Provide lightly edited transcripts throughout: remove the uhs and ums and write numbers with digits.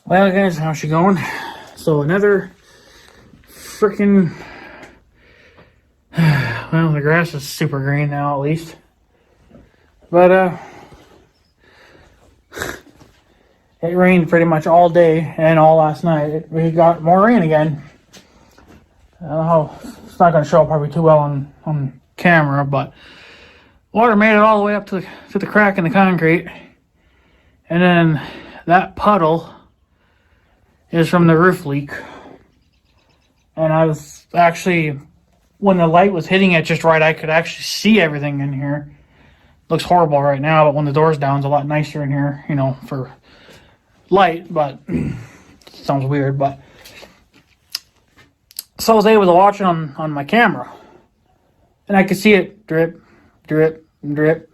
Well, guys, how's she going? So another freaking well, the grass is super green now, at least. But it rained pretty much all day and all last night. We got more rain again. I don't know how it's not going to show up probably too well on camera, but water made it all the way up to the crack in the concrete, and then that puddle is from the roof leak. And I was actually, when the light was hitting it just right, I could actually see everything in here. Looks horrible right now, but when the door's down, it's a lot nicer in here, you know, for light, but sounds weird, but so I was able to watch it on my camera, and I could see it drip, drip, drip.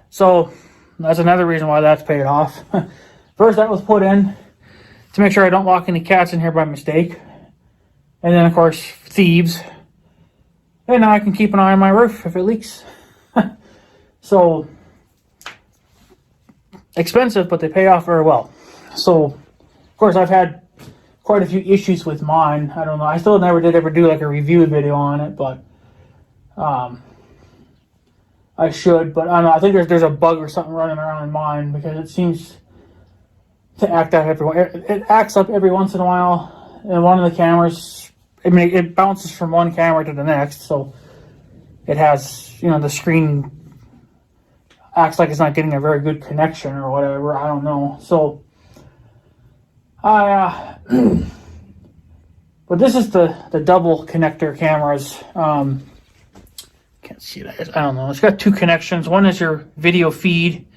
So that's another reason why that's paid off. First, that was put in to make sure I don't lock any cats in here by mistake. And then, of course, thieves. And now I can keep an eye on my roof if it leaks. So, expensive, but they pay off very well. So, of course, I've had quite a few issues with mine. I don't know. I still never did ever do like a review video on it, but I should. But I don't know. I think there's a bug or something running around in mine because it seems to act out it acts up every once in a while. And one of the cameras, I mean, it bounces from one camera to the next, so it has, you know, the screen acts like it's not getting a very good connection or whatever. I don't know. So but this is the double connector cameras. Can't see that. I don't know. It's got two connections. One is your video feed,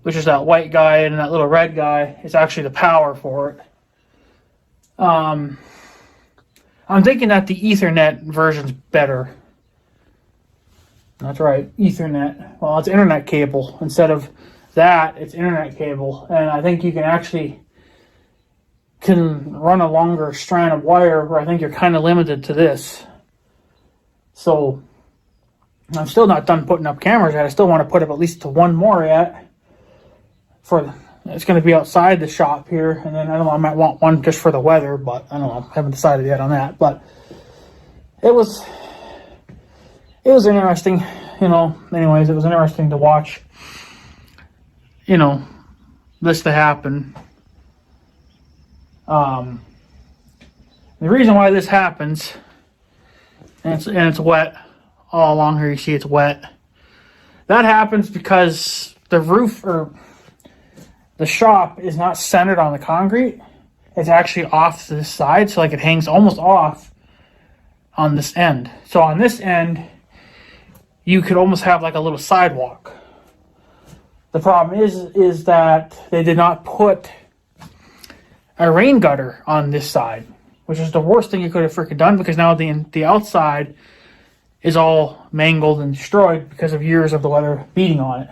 which is that white guy, and that little red guy is actually the power for it. I'm thinking that the Ethernet version's better. That's right, Ethernet. Well, it's internet cable. Instead of that, it's internet cable. And I think you can run a longer strand of wire, where I think you're kind of limited to this. So I'm still not done putting up cameras yet. I still want to put up at least one more yet. It's going to be outside the shop here, and then I don't know, I might want one just for the weather, but I don't know, I haven't decided yet on that. But it was interesting, you know. Anyways, it was interesting to watch, you know, this to happen. The reason why this happens, and it's wet all along here. You see it's wet. That happens because the roof or the shop is not centered on the concrete. It's actually off to this side, so like it hangs almost off on this end. So on this end, you could almost have like a little sidewalk. The problem is that they did not put a rain gutter on this side, which is the worst thing you could have freaking done, because now the outside is all mangled and destroyed because of years of the weather beating on it.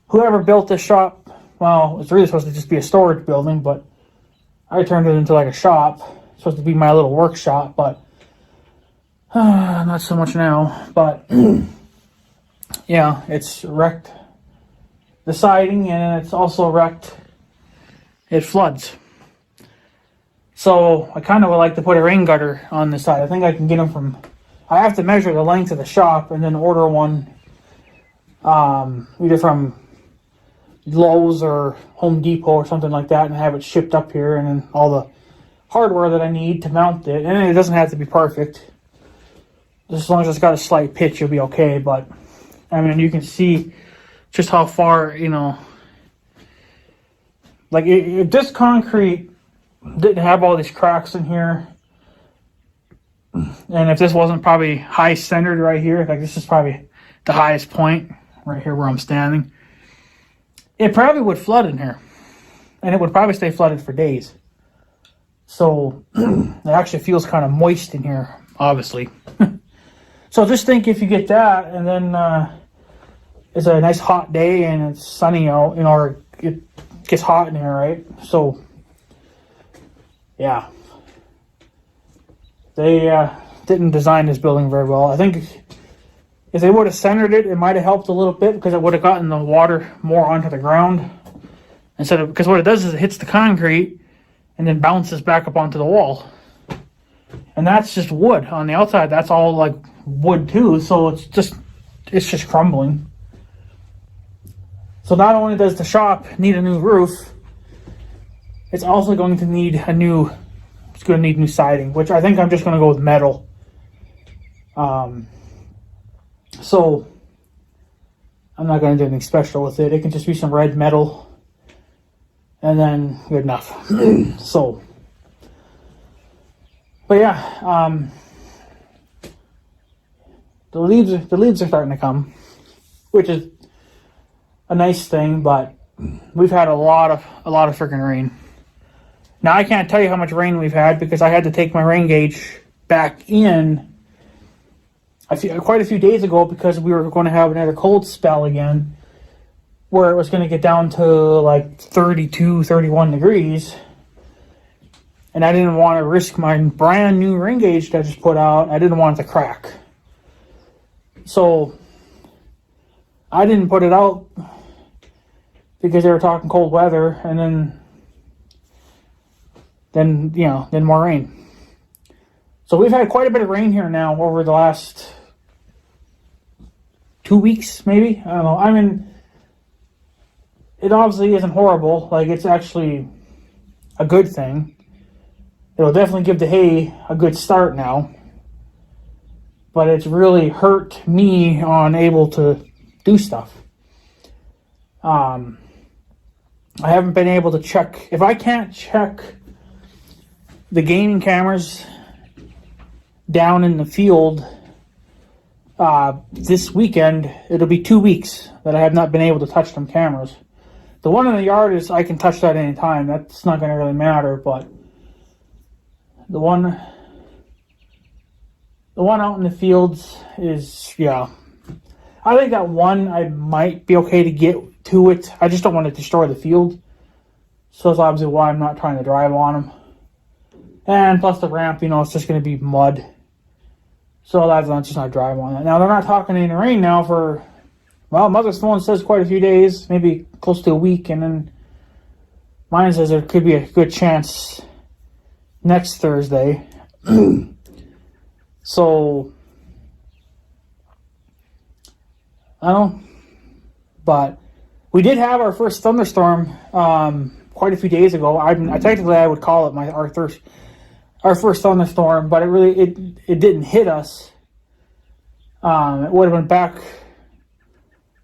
Whoever built this shop, well, it's really supposed to just be a storage building, but I turned it into like a shop. It's supposed to be my little workshop, but not so much now. But yeah, it's wrecked the siding, and it's also wrecked, it floods. So I kind of would like to put a rain gutter on this side. I think I can get them I have to measure the length of the shop and then order one either from Lowe's or Home Depot or something like that, and have it shipped up here, and then all the hardware that I need to mount it. And it doesn't have to be perfect. Just as long as it's got a slight pitch, you'll be okay. But I mean, you can see just how far, you know, like if this concrete didn't have all these cracks in here, and if this wasn't probably high centered right here, like this is probably the highest point right here where I'm standing, it probably would flood in here, and it would probably stay flooded for days. So it actually feels kind of moist in here, obviously. So just think, if you get that, and then it's a nice hot day and it's sunny out, you know, or it gets hot in here, right? So yeah, they didn't design this building very well. I think if they would have centered it, it might have helped a little bit, because it would have gotten the water more onto the ground instead of, because what it does is it hits the concrete and then bounces back up onto the wall. And that's just wood on the outside. That's all like wood too. So it's just crumbling. So not only does the shop need a new roof, it's also going to need new siding, which I think I'm just going to go with metal. So I'm not going to do anything special with it. It can just be some red metal, and then good enough. So, but yeah, the leaves are starting to come, which is a nice thing. But we've had a lot of freaking rain. Now I can't tell you how much rain we've had because I had to take my rain gauge back in quite a few days ago because we were going to have another cold spell again where it was going to get down to like 32, 31 degrees. And I didn't want to risk my brand new rain gauge that I just put out. I didn't want it to crack. So I didn't put it out because they were talking cold weather, and then more rain. So we've had quite a bit of rain here now over the last 2 weeks, maybe. I don't know. I mean, it obviously isn't horrible. Like, it's actually a good thing. It'll definitely give the hay a good start now. But it's really hurt me on able to do stuff. I haven't been able to check. If I can't check the gaming cameras down in the field this weekend, it'll be 2 weeks that I have not been able to touch them cameras. The one in the yard is I can touch that anytime. That's not going to really matter, but the one out in the fields is, yeah. I think that one I might be okay to get to it. I just don't want to destroy the field. So that's obviously why I'm not trying to drive on them. And plus the ramp, it's just going to be mud. So that's just not driving on that. Now, they're not talking any rain now for, well, Mother's phone says quite a few days, maybe close to a week. And then mine says there could be a good chance next Thursday. So, I don't know. But we did have our first thunderstorm quite a few days ago. I would call it our first thunderstorm, but it didn't hit us. It would have been back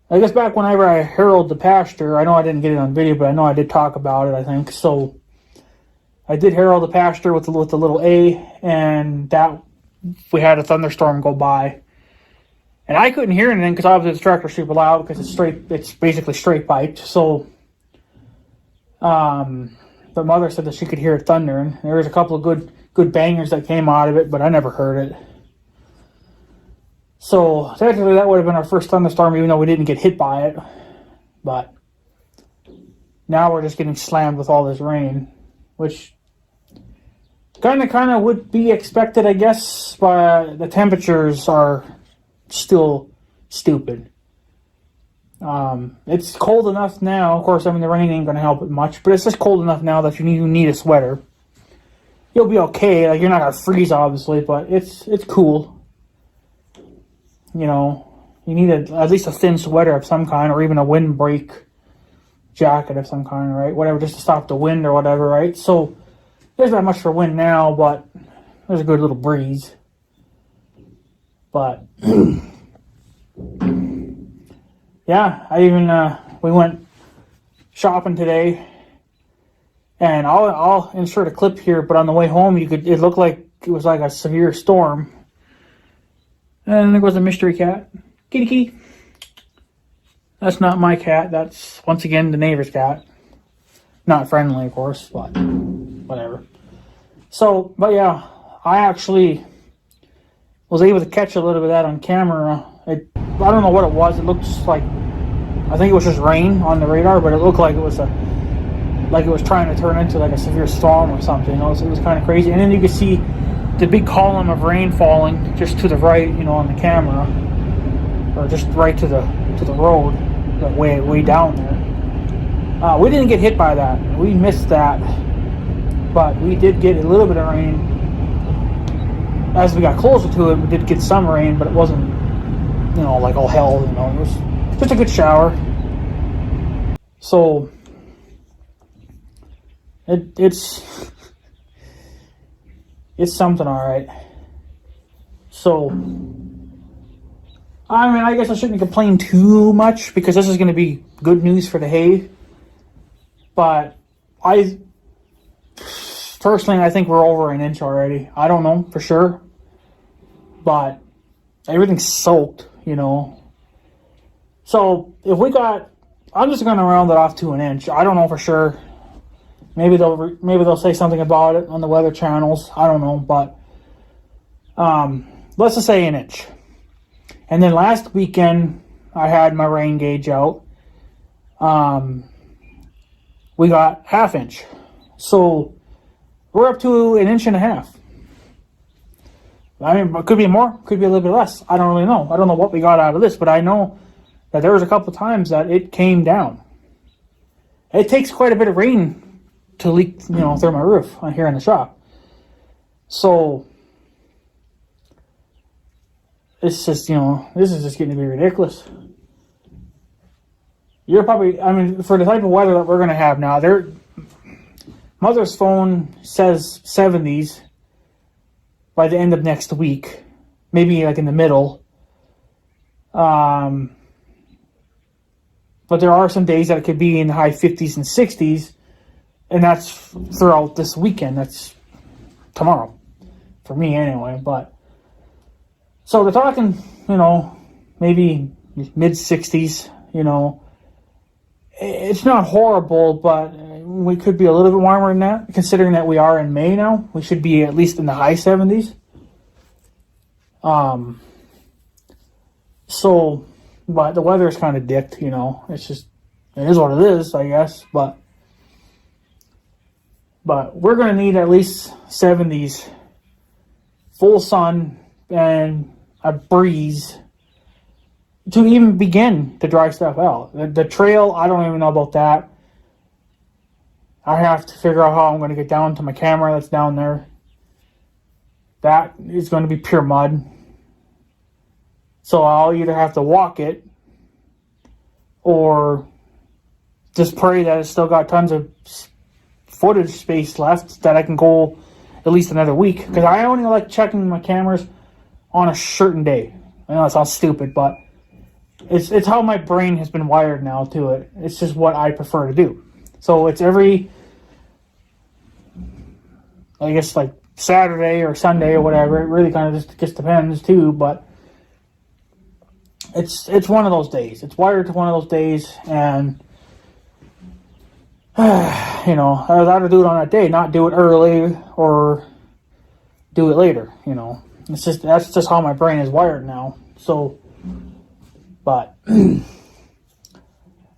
whenever I harrowed the pasture. I know I didn't get it on video, but I know I did talk about it, I think. So I did harrow the pasture with the little A, and that we had a thunderstorm go by. And I couldn't hear anything because obviously the tractor's super loud because it's basically straight piped. So the mother said that she could hear it thundering. There was a couple of good bangers that came out of it, but I never heard it. So technically that would have been our first thunderstorm, even though we didn't get hit by it. But now we're just getting slammed with all this rain, which kind of would be expected, I guess, but the temperatures are still stupid. It's cold enough now. Of course, I mean, the rain ain't going to help it much, but it's just cold enough now that you need a sweater. You'll be okay. Like, you're not going to freeze, obviously, but it's cool. You need at least a thin sweater of some kind, or even a windbreak jacket of some kind, right? Whatever, just to stop the wind or whatever, right? So there's not much for wind now, but there's a good little breeze. But yeah, we went shopping today, and I'll insert a clip here. But on the way home, it looked like it was like a severe storm, and there was a mystery cat, kitty. That's not my cat. That's once again the neighbor's cat. Not friendly, of course, but whatever. So, but yeah, I actually was able to catch a little bit of that on camera. I don't know what it was. It looked just like, I think it was just rain on the radar, but it looked like it was trying to turn into like a severe storm or something. It was kind of crazy. And then you could see the big column of rain falling just to the right, on the camera, or just right to the road, way down there. We didn't get hit by that. We missed that. But we did get a little bit of rain. As we got closer to it, we did get some rain, but it wasn't, like all hell, It was just a good shower. So, it's something, alright. So, I guess I shouldn't complain too much, because this is going to be good news for the hay. But personally, I think we're over an inch already. I don't know for sure, but everything's soaked, So if we got, I'm just going to round it off to an inch. I don't know for sure. Maybe they'll say something about it on the weather channels. I don't know, but let's just say an inch. And then last weekend, I had my rain gauge out. We got half inch. So we're up to an inch and a half. It could be more, could be a little bit less. I don't really know. I don't know what we got out of this, but I know that there was a couple times that it came down. It takes quite a bit of rain to leak, through my roof here in the shop. So it's just, this is just getting to be ridiculous. You're probably, for the type of weather that we're going to have now, Mother's phone says 70s by the end of next week. Maybe like in the middle. But there are some days that it could be in the high 50s and 60s. And that's throughout this weekend. That's tomorrow. For me anyway. But so they're talking, maybe mid 60s, It's not horrible, but we could be a little bit warmer than that, considering that we are in May now. We should be at least in the high 70s. So, but the weather is kind of dicked, It's just, it is what it is, I guess. But we're going to need at least 70s, full sun, and a breeze to even begin to dry stuff out. The trail, I don't even know about that. I have to figure out how I'm going to get down to my camera that's down there. That is going to be pure mud. So I'll either have to walk it or just pray that it's still got tons of footage space left that I can go at least another week. Because I only like checking my cameras on a certain day. I know it sounds stupid, but it's how my brain has been wired now to it. It's just what I prefer to do. So it's every, I guess, like Saturday or Sunday or whatever. It really kind of just depends too, but it's one of those days. It's wired to one of those days, and I'd rather do it on that day, not do it early or do it later. That's just how my brain is wired now. So, but I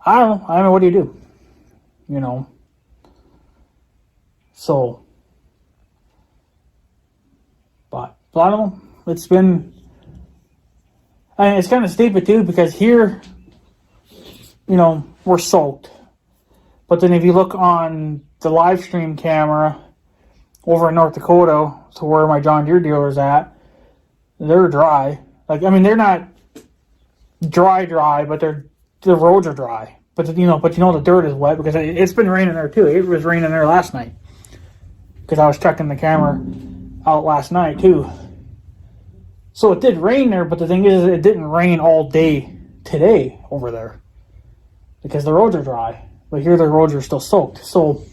don't know. What do you do? So, but I don't know. It's been, it's kind of stupid too, because here, we're soaked. But then if you look on the live stream camera over in North Dakota to where my John Deere dealer's at, they're dry. They're not dry, but the roads are dry. But the dirt is wet because it's been raining there too. It was raining there last night because I was checking the camera out last night too. So it did rain there, but the thing is, it didn't rain all day today over there because the roads are dry. But here the roads are still soaked. So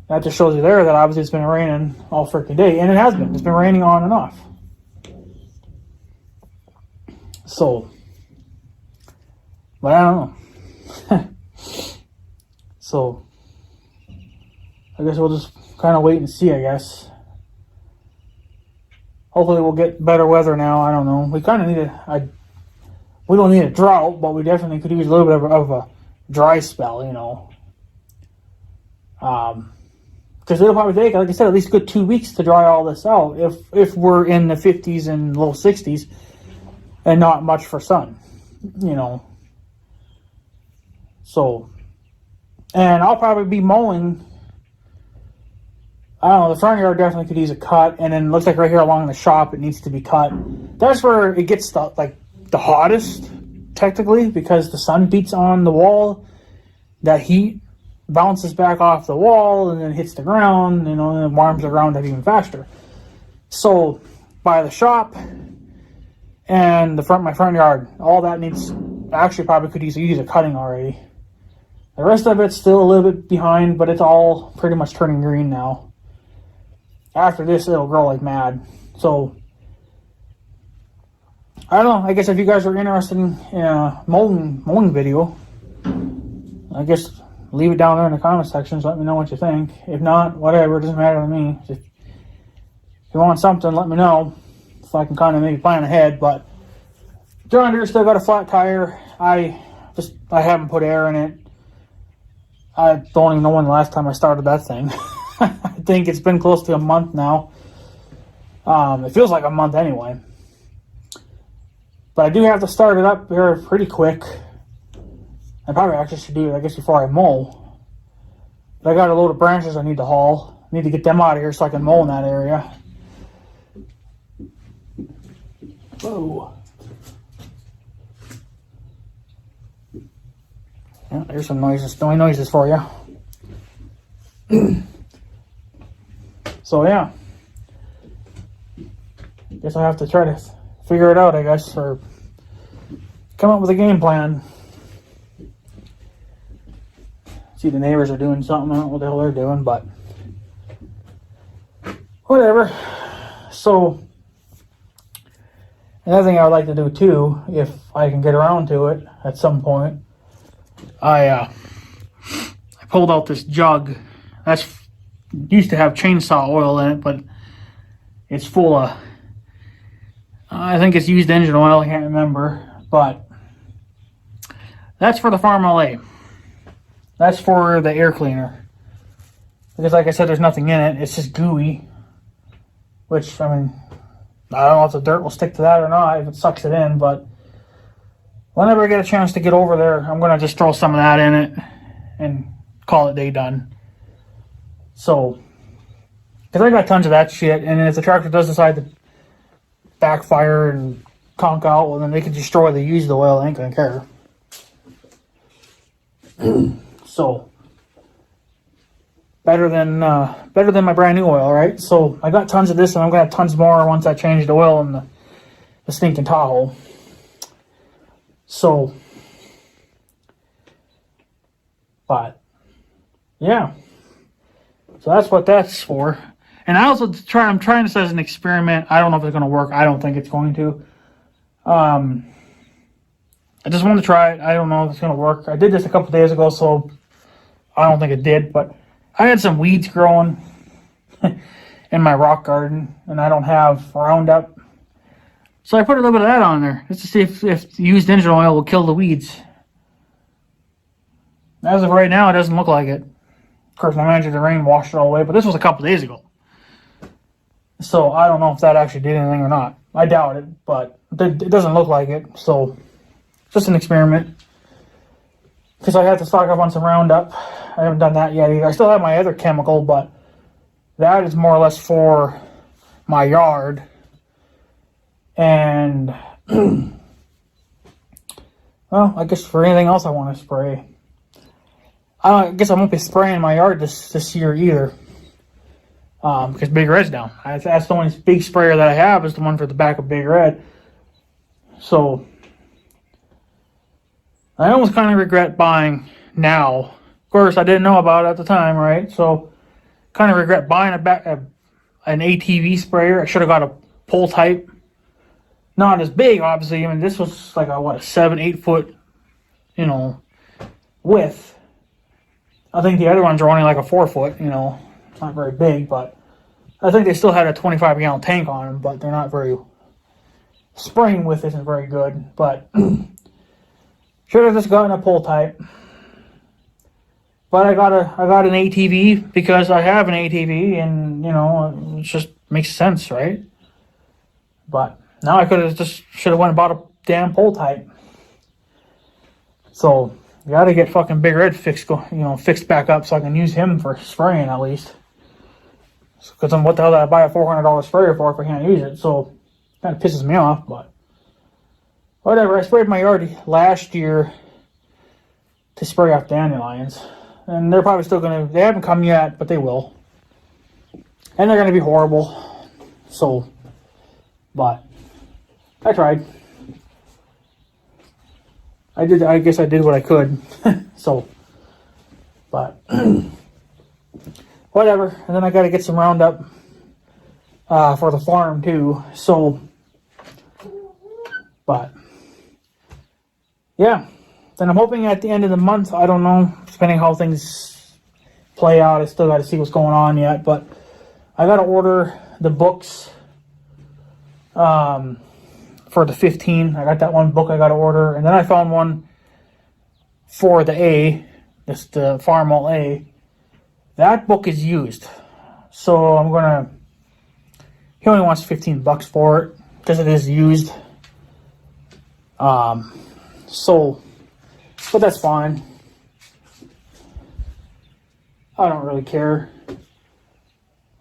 that just shows you there that obviously it's been raining all freaking day, and it has been. It's been raining on and off. So, but I don't know. So, I guess we'll just kind of wait and see, I guess. Hopefully we'll get better weather now. I don't know. We kind of need we don't need a drought, but we definitely could use a little bit of a dry spell, because it'll probably take, like I said, at least a good 2 weeks to dry all this out if we're in the 50s and low 60s and not much for sun, So And I'll probably be mowing. I don't know, the front yard definitely could use a cut, and then it looks like right here along the shop it needs to be cut. That's where it gets the hottest, technically, because the sun beats on the wall. That heat bounces back off the wall and then hits the ground, and then warms the ground up even faster. So by the shop and my front yard, all that needs, actually probably could use a cutting already. The rest of it's still a little bit behind, but it's all pretty much turning green now. After this, it'll grow like mad. So, I don't know. I guess if you guys are interested in a mowing video, I guess leave it down there in the comment sections. Let me know what you think. If not, whatever. It doesn't matter to me. If you want something, let me know. So I can kind of maybe plan ahead. But John Deere still got a flat tire. I haven't put air in it. I don't even know when the last time I started that thing. I think it's been close to a month now. It feels like a month anyway. But I do have to start it up here pretty quick. I probably actually should do it, I guess, before I mow. But I got a load of branches I need to haul. I need to get them out of here so I can mow in that area. Whoa. Yeah, there's some noises, noises for you. So yeah, guess I have to try to figure it out, I guess, or come up with a game plan. See, the neighbors are doing something. I don't know what the hell they're doing, but whatever. So another thing I would like to do too, if I can get around to it at some point, I pulled out this jug that's used to have chainsaw oil in it, but it's full of, I think it's used engine oil, I can't remember, but that's for the Farm LA. That's for the air cleaner. Because like I said, there's nothing in it, it's just gooey, which, I mean, I don't know if the dirt will stick to that or not, if it sucks it in, but whenever I get a chance to get over there, I'm going to just throw some of that in it and call it day done. So, because I got tons of that shit, and if the tractor does decide to backfire and conk out, well, then they can destroy the used oil. I ain't gonna care. So, better than my brand new oil, right? So I got tons of this, and I'm gonna have tons more once I change the oil in the stinking Tahoe. So, but yeah. So that's what that's for. And I also I'm trying this as an experiment. I don't know if it's going to work. I don't think it's going to. I just wanted to try it. I don't know if it's going to work. I did this a couple days ago, so I don't think it did. But I had some weeds growing in my rock garden, and I don't have Roundup. So I put a little bit of that on there just to see if used engine oil will kill the weeds. As of right now, it doesn't look like it. Of course, I imagine the rain washed it all away, but this was a couple days ago. So I don't know if that actually did anything or not. I doubt it, but it doesn't look like it. So just an experiment. Because I had to stock up on some Roundup. I haven't done that yet either. I still have my other chemical, but that is more or less for my yard. And, well, I guess for anything else I want to spray. I guess I won't be spraying my yard this year either. Because Big Red's down. That's the only big sprayer that I have is the one for the back of Big Red. So, I almost kind of regret buying now. Of course, I didn't know about it at the time, right? So, kind of regret buying an ATV sprayer. I should have got a pole type. Not as big, obviously. I mean, this was like a 7-8 foot, width. I think the other ones are only like a 4 foot, It's not very big, but I think they still had a 25 gallon tank on them, but they're not very, spraying width isn't very good, but should have just gotten a pole type. But I got an ATV because I have an ATV, and it just makes sense, right? But now I should have went and bought a damn pole type. So Gotta get fucking Big Red fixed back up so I can use him for spraying at least. Because then what the hell did I buy a $400 sprayer for if I can't use it? So, kind of pisses me off, but whatever. I sprayed my yard last year to spray off dandelions. And they're probably still they haven't come yet, but they will. And they're gonna be horrible. So, but I tried. I guess I did what I could. So, but whatever. And then I got to get some Roundup for the farm too. So, but yeah. Then I'm hoping at the end of the month. I don't know, depending how things play out. I still got to see what's going on yet. But I got to order the books. For the 15, I got that one book I got to order, and then I found one for the A, this the Farmall A. That book is used, so I'm gonna. He only wants $15 for it because it is used. So, but that's fine. I don't really care.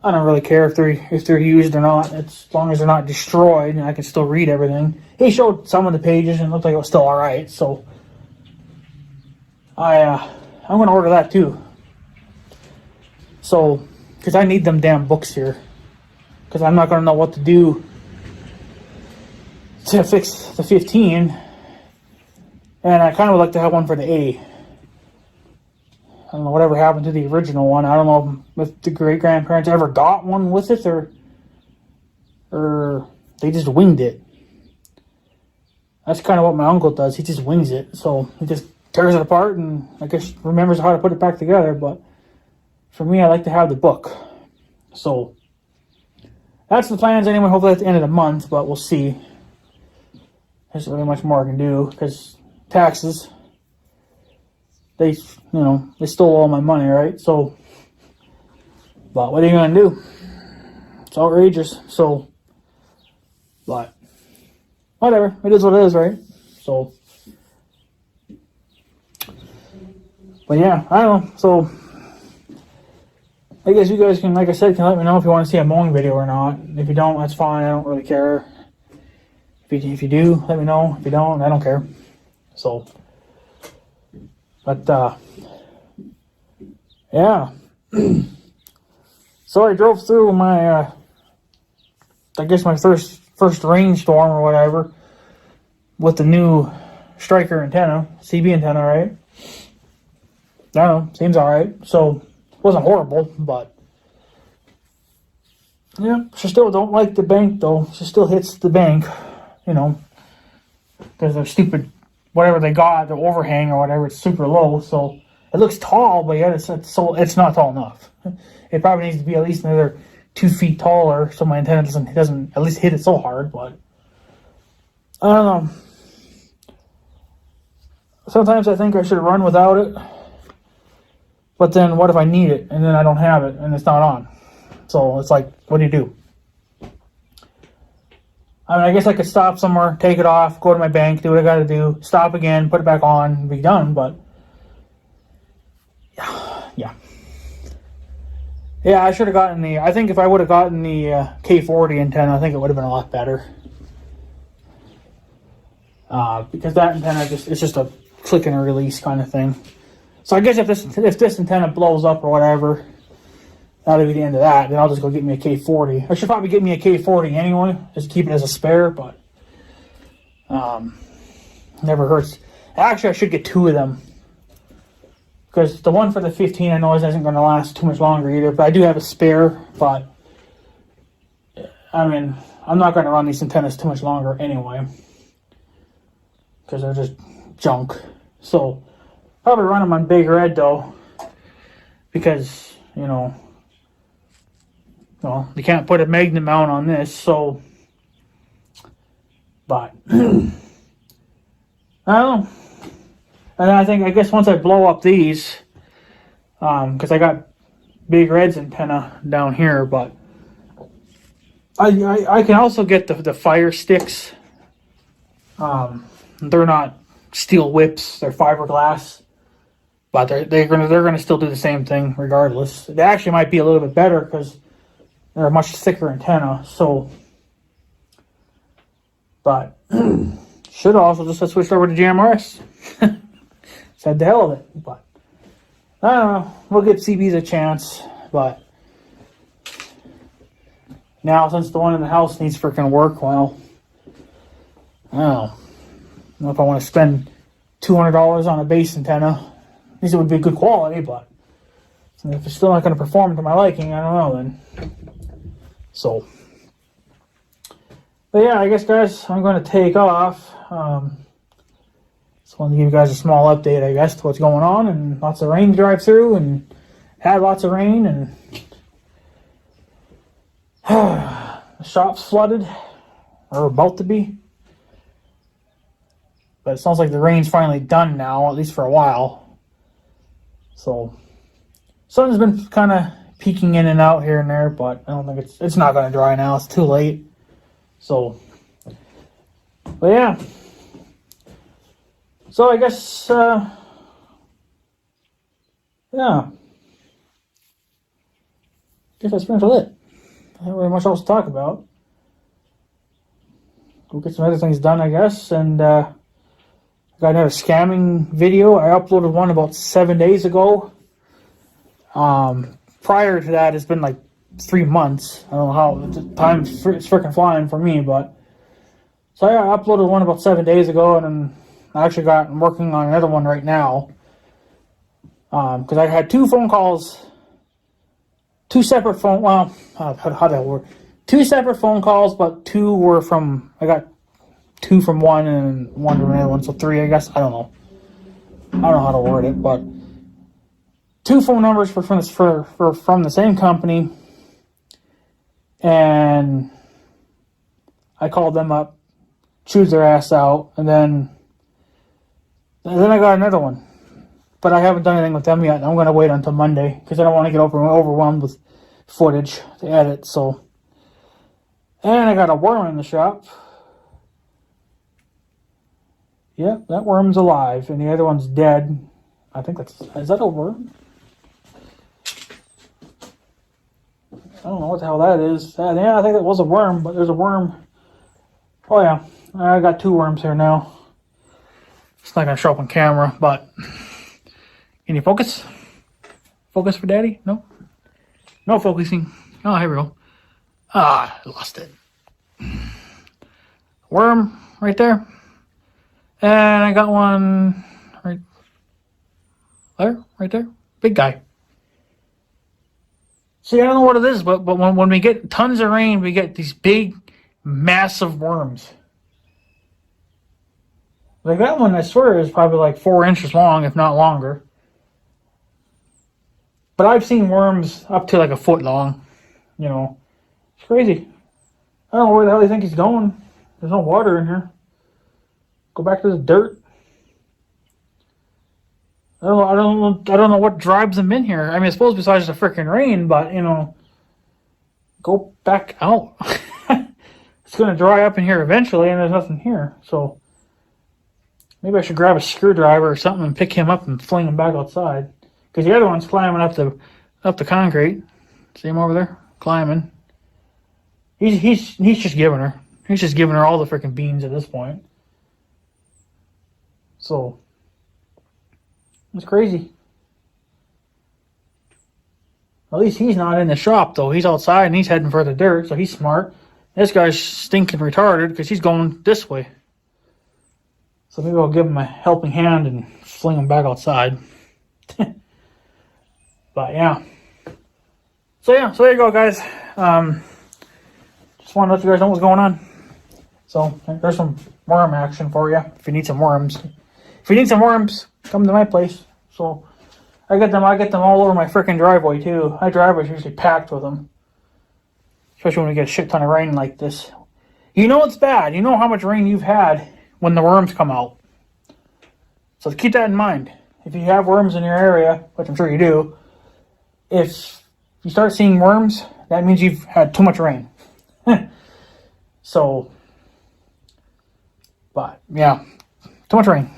I don't really care if they're used or not. It's, as long as they're not destroyed, and I can still read everything. He showed some of the pages, and it looked like it was still all right. So I'm gonna order that too. So, because I need them damn books here, because I'm not gonna know what to do to fix the 15, and I kind of would like to have one for the A. I don't know whatever happened to the original one. I don't know if the great-grandparents ever got one with it or they just winged it. That's kind of what my uncle does. He just wings it. So he just tears it apart and I guess remembers how to put it back together. But for me, I like to have the book. So that's the plans anyway. Hopefully at the end of the month, but we'll see. There's really much more I can do because taxes. They stole all my money, right? So, but what are you gonna do? It's outrageous. So, but whatever. It is what it is, right? So, but yeah, I don't know. So, I guess you guys can, like I said, can let me know if you want to see a mowing video or not. If you don't, that's fine. I don't really care. If you do, let me know. If you don't, I don't care. So. But, yeah. So I drove through my, I guess my first rainstorm or whatever with the new Striker antenna, CB antenna, right? I don't know, seems alright. So, it wasn't horrible, but, yeah, she still don't like the bank, though. She still hits the bank, because they're stupid. Whatever they got, the overhang or whatever, it's super low, so it looks tall, but yet it's not tall enough. It probably needs to be at least another 2 feet taller, so my antenna doesn't at least hit it so hard. But I don't know. Sometimes I think I should run without it, but then what if I need it and then I don't have it and it's not on? So it's like, what do you do? I mean, I guess I could stop somewhere, take it off, go to my bank, do what I gotta do, stop again, put it back on, and be done, but yeah. Yeah, I should have gotten I think if I would have gotten the K40 antenna, I think it would have been a lot better. Because that antenna it's just a click and a release kind of thing. So I guess if this antenna blows up or whatever, that'll be the end of that. Then I'll just go get me a K40. I should probably get me a K40 anyway, just keep it as a spare, but never hurts. Actually, I should get 2 of them. Because the one for the 15 I know isn't going to last too much longer either, but I do have a spare, but I mean, I'm not going to run these antennas too much longer anyway. Because they're just junk. So, probably run them on Big Red though. Because, well, you can't put a magnet mount on this, so, but, I don't know. And I guess once I blow up these, because I got Big Red's antenna down here, but I can also get the fire sticks. They're not steel whips, they're fiberglass. But they're gonna still do the same thing regardless. They actually might be a little bit better because they're a much thicker antenna. So, but should also just have switched over to GMRS. Said the hell of it. But I don't know. We'll give CBs a chance. But now, since the one in the house needs freaking work, well, I don't know if I want to spend $200 on a base antenna. At least it would be good quality, but if it's still not going to perform to my liking, I don't know then. So, but yeah, I guess, guys, I'm going to take off. Just wanted to give you guys a small update, I guess, to what's going on, and lots of rain to drive through, and had lots of rain, and the shop's flooded, or about to be. But it sounds like the rain's finally done now, at least for a while. So, sun's been kind of peeking in and out here and there, but I don't think it's not going to dry now. It's too late. So, but yeah. So I guess, yeah. I guess that's pretty much it. I don't really much else to talk about. We'll get some other things done, I guess, and got another scamming video. I uploaded one about 7 days ago. Prior to that, it's been like 3 months. I don't know how. Time's freaking flying for me, but so I uploaded one about 7 days ago, and then I actually I'm working on another one right now. Because I had 2 phone calls, 2 separate phone. Well, how did that work? 2 separate phone calls, but 2 were from. I got 2 from one and 1 from another one, so 3, I guess. I don't know. I don't know how to word it, but 2 phone numbers from the same company, and I called them up, chewed their ass out, and then I got another one, but I haven't done anything with them yet. I'm going to wait until Monday because I don't want to get overwhelmed with footage to edit. So, and I got a worm in the shop. Yep, that worm's alive, and the other one's dead. I think is that a worm? I don't know what the hell that is. Yeah, I think that was a worm, but there's a worm. Oh yeah, I got 2 worms here now. It's not going to show up on camera, but can you focus? Focus for daddy? No? No focusing. Oh, here we go. I lost it. Worm right there. And I got one right there. Big guy. See, I don't know what it is, but when we get tons of rain, we get these big, massive worms. Like that one, I swear, is probably like 4 inches long, if not longer. But I've seen worms up to like a foot long. You know, it's crazy. I don't know where the hell they think he's going. There's no water in here. Go back to the dirt. I don't know what drives them in here. I mean, I suppose besides the freaking rain, but you know, go back out. It's gonna dry up in here eventually, and there's nothing here. So maybe I should grab a screwdriver or something and pick him up and fling him back outside. Because the other one's climbing up the concrete. See him over there climbing. He's just giving her. He's just giving her all the freaking beans at this point. So it's crazy. At least he's not in the shop though. He's outside and he's heading for the dirt, so he's smart. This guy's stinking retarded because he's going this way. So maybe I'll give him a helping hand and fling him back outside. But yeah. So there you go, guys. Just want to let you guys know what's going on. So there's some worm action for you if you need some worms. If you need some worms, come to my place. So I get them all over my freaking driveway too. My driveway's usually packed with them. Especially when we get a shit ton of rain like this. You know it's bad. You know how much rain you've had when the worms come out. So keep that in mind. If you have worms in your area, which I'm sure you do, if you start seeing worms, that means you've had too much rain. So, but yeah, too much rain.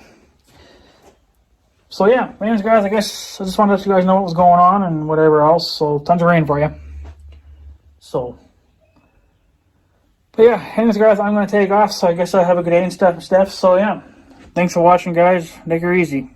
So yeah, anyways, guys, I guess I just wanted to let you guys know what was going on and whatever else. So tons of rain for you. So, but yeah, anyways, guys, I'm gonna take off. So I guess I have a good day and stuff. So yeah, thanks for watching, guys. Take her easy.